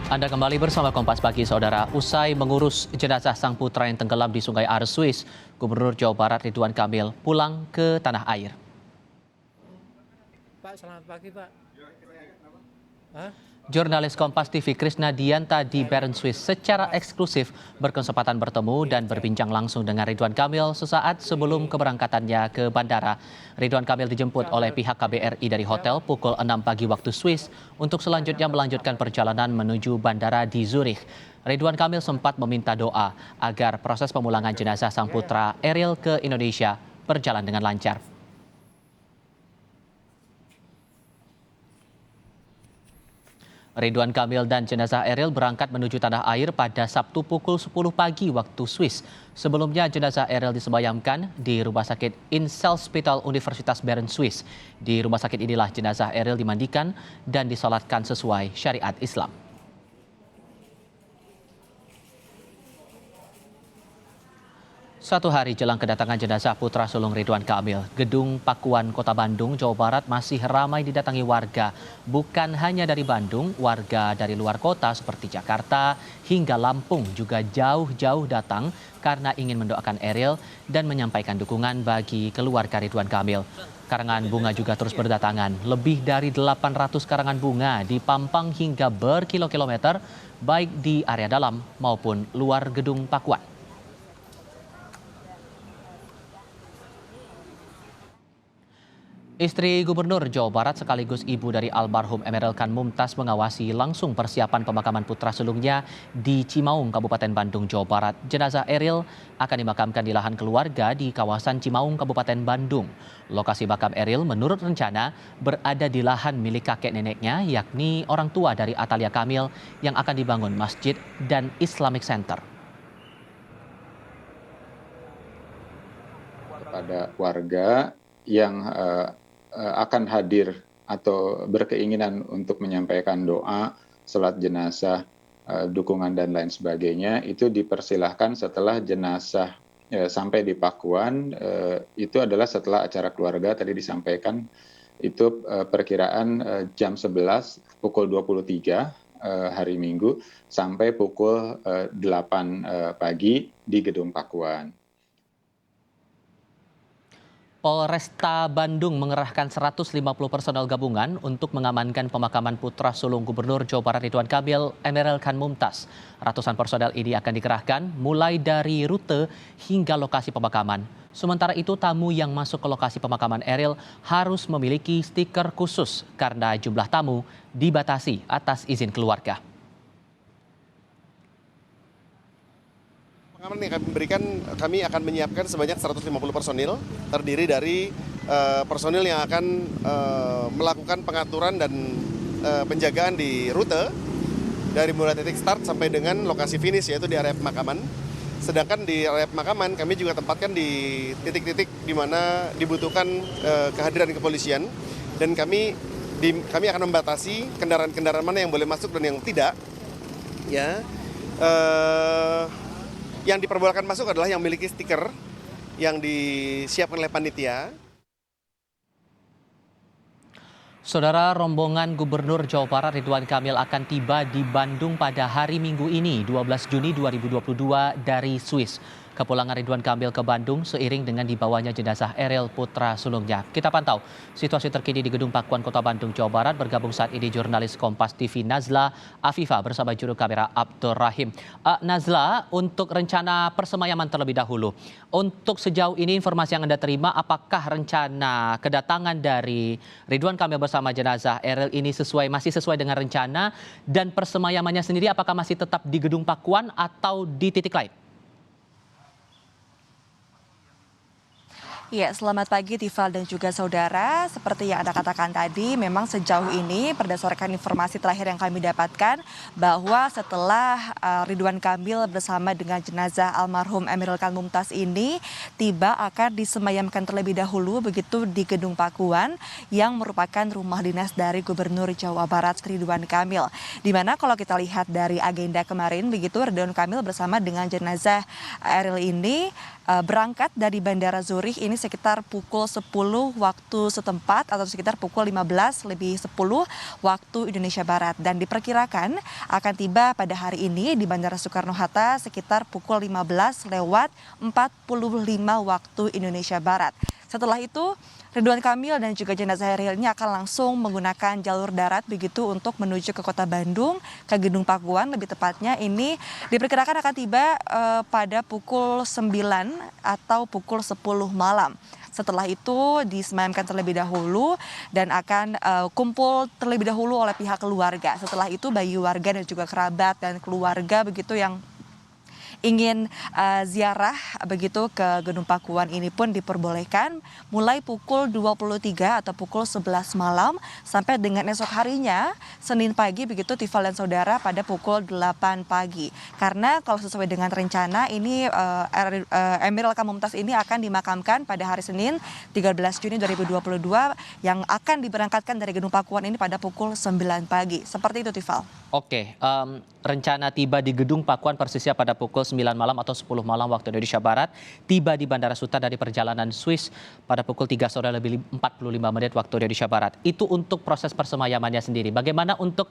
Anda kembali bersama Kompas Pagi, Saudara. Usai mengurus jenazah sang putra yang tenggelam di Sungai Are, Swiss, Gubernur Jawa Barat Ridwan Kamil pulang ke tanah air. Pak, selamat pagi, Pak. Hah? Jurnalis Kompas TV Krisna Dianta di Bern, Swiss secara eksklusif berkesempatan bertemu dan berbincang langsung dengan Ridwan Kamil sesaat sebelum keberangkatannya ke bandara. Ridwan Kamil dijemput oleh pihak KBRI dari hotel pukul 6 pagi waktu Swiss untuk selanjutnya melanjutkan perjalanan menuju bandara di Zurich. Ridwan Kamil sempat meminta doa agar proses pemulangan jenazah sang putra Eril ke Indonesia berjalan dengan lancar. Ridwan Kamil dan jenazah Eril berangkat menuju tanah air pada Sabtu pukul 10 pagi waktu Swiss. Sebelumnya jenazah Eril disemayamkan di Rumah Sakit Inselspital Universitas Bern, Swiss. Di rumah sakit inilah jenazah Eril dimandikan dan disolatkan sesuai syariat Islam. Satu hari jelang kedatangan jenazah putra sulung Ridwan Kamil, Gedung Pakuan Kota Bandung, Jawa Barat masih ramai didatangi warga. Bukan hanya dari Bandung, warga dari luar kota seperti Jakarta hingga Lampung juga jauh-jauh datang karena ingin mendoakan Eril dan menyampaikan dukungan bagi keluarga Ridwan Kamil. Karangan bunga juga terus berdatangan. Lebih dari 800 karangan bunga dipampang hingga berkilo-kilometer, baik di area dalam maupun luar Gedung Pakuan. Istri Gubernur Jawa Barat sekaligus ibu dari almarhum Emeril Khan Mumtaz mengawasi langsung persiapan pemakaman putra sulungnya di Cimaung, Kabupaten Bandung, Jawa Barat. Jenazah Eril akan dimakamkan di lahan keluarga di kawasan Cimaung, Kabupaten Bandung. Lokasi makam Eril menurut rencana berada di lahan milik kakek neneknya, yakni orang tua dari Atalia Kamil yang akan dibangun masjid dan Islamic Center. Kepada warga yang akan hadir atau berkeinginan untuk menyampaikan doa, salat jenazah, dukungan dan lain sebagainya, itu dipersilahkan setelah jenazah sampai di Pakuan. Itu adalah setelah acara keluarga tadi disampaikan, itu perkiraan jam 11 pukul 23 hari Minggu sampai pukul 8 pagi di Gedung Pakuan. Polresta Bandung mengerahkan 150 personel gabungan untuk mengamankan pemakaman putra sulung Gubernur Jawa Barat Ridwan Kamil, Emeril Khan Mumtaz. Ratusan personel ini akan dikerahkan mulai dari rute hingga lokasi pemakaman. Sementara itu, tamu yang masuk ke lokasi pemakaman Eril harus memiliki stiker khusus karena jumlah tamu dibatasi atas izin keluarga. Pengamanan yang kami berikan, kami akan menyiapkan sebanyak 150 personil, terdiri dari personil yang akan melakukan pengaturan dan penjagaan di rute, dari mulai titik start sampai dengan lokasi finish, yaitu di area pemakaman. Sedangkan di area pemakaman, kami juga tempatkan di titik-titik di mana dibutuhkan kehadiran kepolisian, dan kami akan membatasi kendaraan-kendaraan mana yang boleh masuk dan yang tidak. Ya. Yang diperbolehkan masuk adalah yang memiliki stiker yang disiapkan oleh panitia. Saudara, rombongan Gubernur Jawa Barat Ridwan Kamil akan tiba di Bandung pada hari Minggu ini, 12 Juni 2022 dari Swiss. Kepulangan Ridwan Kamil ke Bandung seiring dengan dibawanya jenazah Eril putra sulungnya. Kita pantau situasi terkini di Gedung Pakuan Kota Bandung, Jawa Barat. Bergabung saat ini jurnalis Kompas TV Nazla Afifah bersama juru kamera Abdur Rahim. Nazla, untuk rencana persemayaman terlebih dahulu, untuk sejauh ini informasi yang Anda terima, apakah rencana kedatangan dari Ridwan Kamil bersama jenazah Eril ini masih sesuai dengan rencana, dan persemayamannya sendiri apakah masih tetap di Gedung Pakuan atau di titik lain? Ya, selamat pagi Tifal dan juga saudara. Seperti yang Anda katakan tadi, memang sejauh ini berdasarkan informasi terakhir yang kami dapatkan bahwa setelah Ridwan Kamil bersama dengan jenazah almarhum Emeril Khan Mumtaz ini tiba, akan disemayamkan terlebih dahulu begitu di Gedung Pakuan yang merupakan rumah dinas dari Gubernur Jawa Barat Ridwan Kamil. Di mana kalau kita lihat dari agenda kemarin begitu, Ridwan Kamil bersama dengan jenazah Eril ini berangkat dari Bandara Zurich ini sekitar pukul 10 waktu setempat atau sekitar pukul 15 lebih 10 waktu Indonesia Barat. Dan diperkirakan akan tiba pada hari ini di Bandara Soekarno-Hatta sekitar pukul 15 lewat 45 waktu Indonesia Barat. Setelah itu Ridwan Kamil dan juga jenazah Eril ini akan langsung menggunakan jalur darat begitu untuk menuju ke kota Bandung, ke Gedung Pakuan lebih tepatnya. Ini diperkirakan akan tiba pada pukul 9 atau pukul 10 malam. Setelah itu disemayamkan terlebih dahulu dan akan kumpul terlebih dahulu oleh pihak keluarga. Setelah itu bagi warga dan juga kerabat dan keluarga begitu yang ingin ziarah begitu ke Gedung Pakuan ini pun diperbolehkan mulai pukul 23 atau pukul 11 malam sampai dengan esok harinya Senin pagi begitu Tifal dan saudara pada pukul 8 pagi. Karena kalau sesuai dengan rencana ini Emeril Khan Mumtaz ini akan dimakamkan pada hari Senin 13 Juni 2022 yang akan diberangkatkan dari Gedung Pakuan ini pada pukul 9 pagi. Seperti itu Tifal. Oke, rencana tiba di Gedung Pakuan persisnya pada pukul 9 malam atau 10 malam waktu Indonesia Barat, tiba di Bandara Suta dari perjalanan Swiss pada pukul 3 sore lebih 45 menit waktu Indonesia Barat. Itu untuk proses persemayamannya sendiri. Bagaimana untuk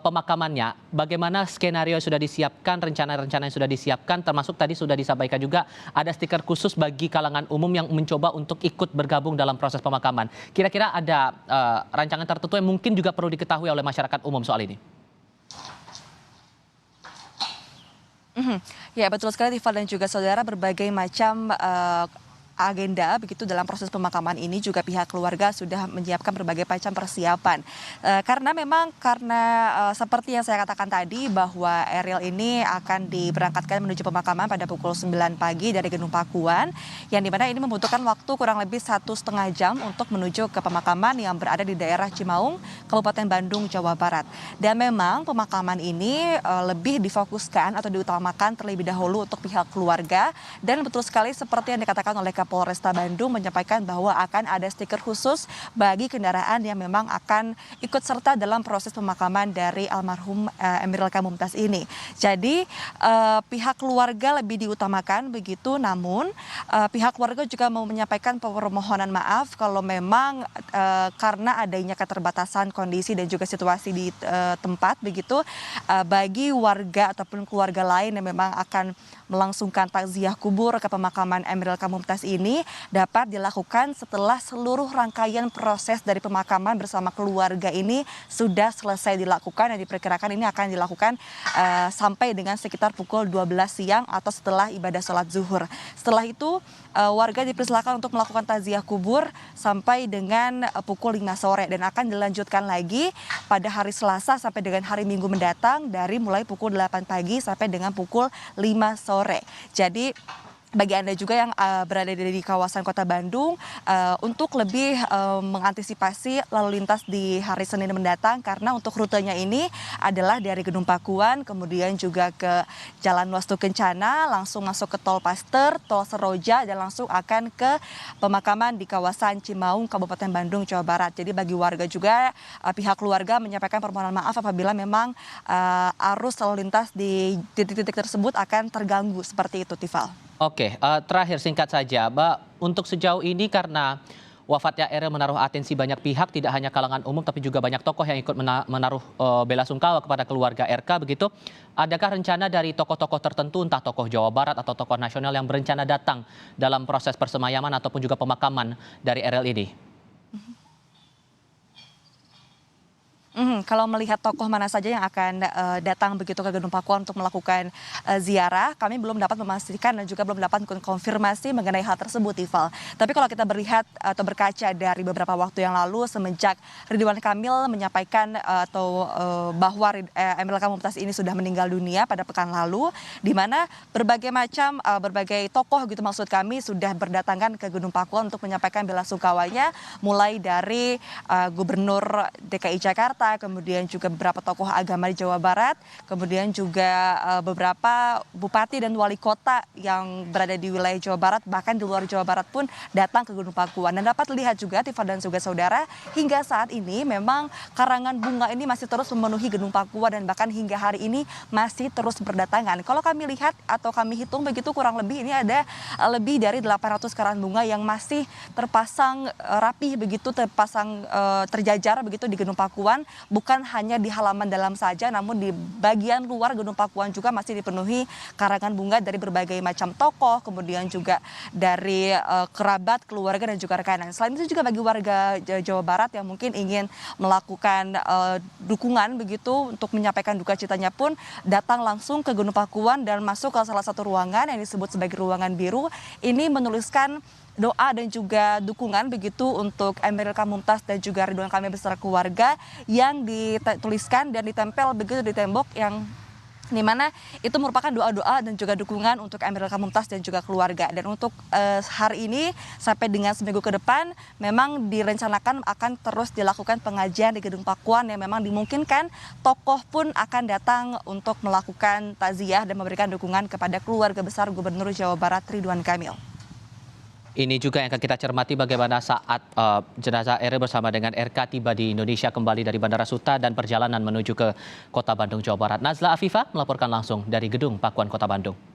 pemakamannya? Bagaimana skenario yang sudah disiapkan, rencana-rencana yang sudah disiapkan, termasuk tadi sudah disampaikan juga ada stiker khusus bagi kalangan umum yang mencoba untuk ikut bergabung dalam proses pemakaman. Kira-kira ada rancangan tertentu yang mungkin juga perlu diketahui oleh masyarakat umum soal ini? Ya betul sekali Tifal dan juga saudara, berbagai macam agenda begitu dalam proses pemakaman ini juga pihak keluarga sudah menyiapkan berbagai macam persiapan. Karena seperti yang saya katakan tadi bahwa Eril ini akan diberangkatkan menuju pemakaman pada pukul 9 pagi dari Gedung Pakuan, yang dimana ini membutuhkan waktu kurang lebih 1,5 jam untuk menuju ke pemakaman yang berada di daerah Cimaung, Kabupaten Bandung, Jawa Barat. Dan memang pemakaman ini lebih difokuskan atau diutamakan terlebih dahulu untuk pihak keluarga, dan betul sekali seperti yang dikatakan oleh Polresta Bandung menyampaikan bahwa akan ada stiker khusus bagi kendaraan yang memang akan ikut serta dalam proses pemakaman dari almarhum Emeril Khan Mumtaz ini. Jadi pihak keluarga lebih diutamakan begitu, namun pihak keluarga juga mau menyampaikan permohonan maaf kalau memang karena adanya keterbatasan kondisi dan juga situasi di tempat begitu, bagi warga ataupun keluarga lain yang memang akan melangsungkan takziah kubur ke pemakaman Emeril Khan Mumtaz ini dapat dilakukan setelah seluruh rangkaian proses dari pemakaman bersama keluarga ini sudah selesai dilakukan, dan diperkirakan ini akan dilakukan sampai dengan sekitar pukul 12 siang atau setelah ibadah sholat zuhur. Setelah itu warga dipersilakan untuk melakukan takziah kubur sampai dengan pukul 5 sore dan akan dilanjutkan lagi pada hari Selasa sampai dengan hari Minggu mendatang dari mulai pukul 8 pagi sampai dengan pukul 5 sore. Jadi bagi Anda juga yang berada di kawasan Kota Bandung untuk lebih mengantisipasi lalu lintas di hari Senin mendatang, karena untuk rutenya ini adalah dari Gedung Pakuan kemudian juga ke Jalan Wastu Kencana, langsung masuk ke Tol Paster, Tol Seroja, dan langsung akan ke pemakaman di kawasan Cimaung, Kabupaten Bandung, Jawa Barat. Jadi bagi warga juga pihak keluarga menyampaikan permohonan maaf apabila memang arus lalu lintas di titik-titik tersebut akan terganggu seperti itu, Tifal. Oke, terakhir singkat saja, Mbak, untuk sejauh ini karena wafatnya Eril menaruh atensi banyak pihak, tidak hanya kalangan umum tapi juga banyak tokoh yang ikut menaruh bela sungkawa kepada keluarga RK begitu. Adakah rencana dari tokoh-tokoh tertentu, entah tokoh Jawa Barat atau tokoh nasional yang berencana datang dalam proses persemayaman ataupun juga pemakaman dari Eril ini? Kalau melihat tokoh mana saja yang akan datang begitu ke Gedung Pakuan untuk melakukan ziarah, kami belum dapat memastikan dan juga belum dapat konfirmasi mengenai hal tersebut, Tifal. Tapi kalau kita melihat atau berkaca dari beberapa waktu yang lalu semenjak Ridwan Kamil menyampaikan bahwa Emeril Khan Mumtaz ini sudah meninggal dunia pada pekan lalu, di mana berbagai tokoh gitu maksud kami sudah berdatangan ke Gedung Pakuan untuk menyampaikan bela sungkawanya, mulai dari Gubernur DKI Jakarta, kota, kemudian juga beberapa tokoh agama di Jawa Barat, kemudian juga beberapa bupati dan wali kota yang berada di wilayah Jawa Barat, bahkan di luar Jawa Barat pun datang ke Gunung Pakuan. Dan dapat lihat juga, Tifa dan juga saudara, hingga saat ini memang karangan bunga ini masih terus memenuhi Gunung Pakuan dan bahkan hingga hari ini masih terus berdatangan. Kalau kami lihat atau kami hitung begitu, kurang lebih ini ada lebih dari 800 karangan bunga yang masih terpasang rapih begitu, terjajar begitu di Gunung Pakuan, bukan hanya di halaman dalam saja, namun di bagian luar Gunung Pakuan juga masih dipenuhi karangan bunga dari berbagai macam tokoh, kemudian juga dari kerabat, keluarga dan juga rekanan. Selain itu juga bagi warga Jawa Barat yang mungkin ingin melakukan dukungan begitu untuk menyampaikan duka citanya pun datang langsung ke Gunung Pakuan dan masuk ke salah satu ruangan yang disebut sebagai ruangan biru. Ini menuliskan doa dan juga dukungan begitu untuk Emeril Khan Mumtaz dan juga Ridwan Kamil beserta keluarga yang dituliskan dan ditempel begitu di tembok, yang dimana itu merupakan doa-doa dan juga dukungan untuk Emeril Khan Mumtaz dan juga keluarga. Dan untuk hari ini sampai dengan seminggu ke depan memang direncanakan akan terus dilakukan pengajian di Gedung Pakuan yang memang dimungkinkan tokoh pun akan datang untuk melakukan takziah dan memberikan dukungan kepada keluarga besar Gubernur Jawa Barat Ridwan Kamil. Ini juga yang akan kita cermati bagaimana saat jenazah Eril bersama dengan RK tiba di Indonesia kembali dari Bandara Suta dan perjalanan menuju ke Kota Bandung, Jawa Barat. Nazla Afifah melaporkan langsung dari Gedung Pakuan Kota Bandung.